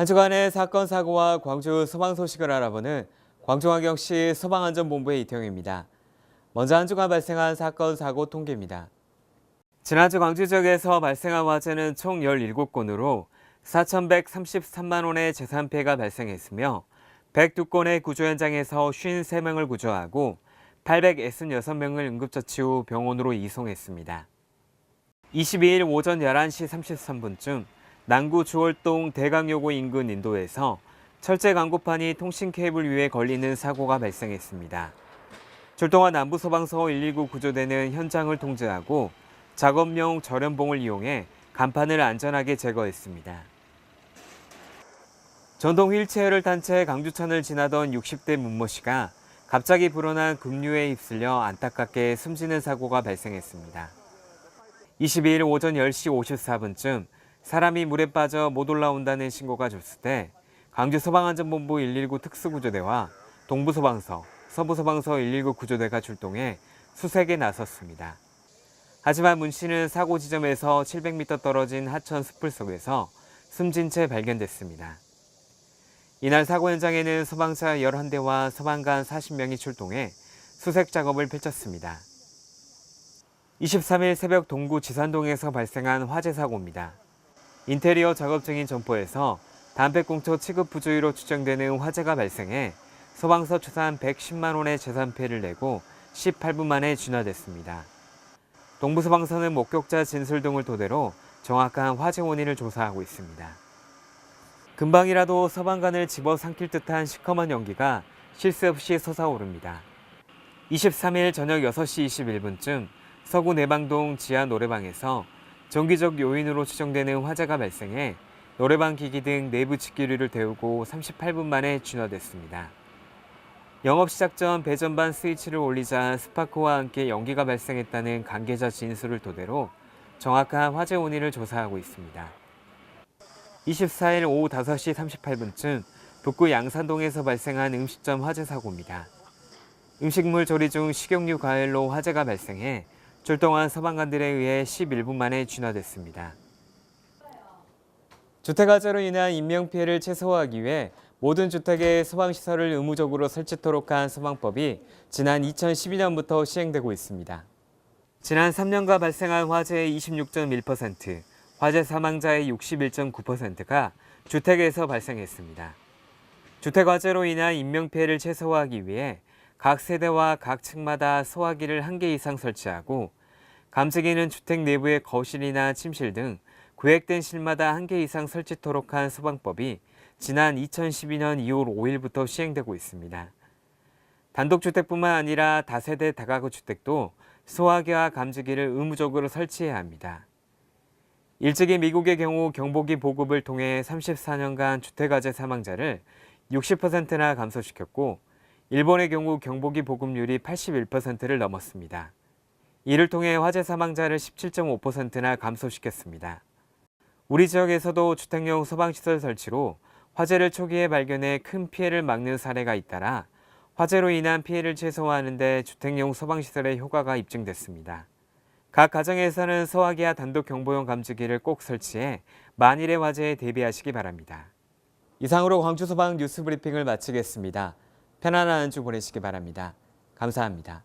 한 주간의 사건, 사고와 광주 소방 소식을 알아보는 광주광역시 소방안전본부의 이태용입니다. 먼저 한 주간 발생한 사건, 사고 통계입니다. 지난주 광주 지역에서 발생한 화재는 총 17건으로 4,133만 원의 재산 피해가 발생했으며 102건의 구조 현장에서 53명을 구조하고 866명을 응급처치 후 병원으로 이송했습니다. 22일 오전 11시 33분쯤 남구 주월동 대강요고 인근 인도에서 철제 광고판이 통신 케이블 위에 걸리는 사고가 발생했습니다. 출동한 남부소방서 119 구조대는 현장을 통제하고 작업용 절연봉을 이용해 간판을 안전하게 제거했습니다. 전동 휠체어를 탄 채 강주천을 지나던 60대 문모 씨가 갑자기 불어난 급류에 휩쓸려 안타깝게 숨지는 사고가 발생했습니다. 22일 오전 10시 54분쯤 사람이 물에 빠져 못 올라온다는 신고가 접수돼 광주소방안전본부 119 특수구조대와 동부소방서, 서부소방서 119 구조대가 출동해 수색에 나섰습니다. 하지만 문 씨는 사고 지점에서 700m 떨어진 하천 숲을 속에서 숨진 채 발견됐습니다. 이날 사고 현장에는 소방차 11대와 소방관 40명이 출동해 수색 작업을 펼쳤습니다. 23일 새벽 동구 지산동에서 발생한 화재 사고입니다. 인테리어 작업 중인 점포에서 담배꽁초 취급 부주의로 추정되는 화재가 발생해 소방서 추산 110만 원의 재산 피해를 내고 18분 만에 진화됐습니다. 동부소방서는 목격자 진술 등을 토대로 정확한 화재 원인을 조사하고 있습니다. 금방이라도 소방관을 집어삼킬 듯한 시커먼 연기가 쉴 새 없이 솟아오릅니다. 23일 저녁 6시 21분쯤 서구 내방동 지하 노래방에서 정기적 요인으로 추정되는 화재가 발생해 노래방 기기 등 내부 직기류를 데우고 38분 만에 진화됐습니다. 영업 시작 전 배전반 스위치를 올리자 스파크와 함께 연기가 발생했다는 관계자 진술을 토대로 정확한 화재 원인을 조사하고 있습니다. 24일 오후 5시 38분쯤 북구 양산동에서 발생한 음식점 화재 사고입니다. 음식물 조리 중 식용유 과열로 화재가 발생해 출동한 소방관들에 의해 11분 만에 진화됐습니다. 주택화재로 인한 인명피해를 최소화하기 위해 모든 주택에 소방시설을 의무적으로 설치토록 한 소방법이 지난 2012년부터 시행되고 있습니다. 지난 3년간 발생한 화재의 26.1%, 화재 사망자의 61.9%가 주택에서 발생했습니다. 주택화재로 인한 인명피해를 최소화하기 위해 각 세대와 각 층마다 소화기를 1개 이상 설치하고 감지기는 주택 내부의 거실이나 침실 등 구획된 실마다 1개 이상 설치토록 한 소방법이 지난 2012년 2월 5일부터 시행되고 있습니다. 단독주택뿐만 아니라 다세대 다가구 주택도 소화기와 감지기를 의무적으로 설치해야 합니다. 일찍이 미국의 경우 경보기 보급을 통해 34년간 주택화재 사망자를 60%나 감소시켰고 일본의 경우 경보기 보급률이 81%를 넘었습니다. 이를 통해 화재 사망자를 17.5%나 감소시켰습니다. 우리 지역에서도 주택용 소방시설 설치로 화재를 초기에 발견해 큰 피해를 막는 사례가 잇따라 화재로 인한 피해를 최소화하는 데 주택용 소방시설의 효과가 입증됐습니다. 각 가정에서는 소화기와 단독 경보용 감지기를 꼭 설치해 만일의 화재에 대비하시기 바랍니다. 이상으로 광주소방 뉴스 브리핑을 마치겠습니다. 편안한 한 주 보내시기 바랍니다. 감사합니다.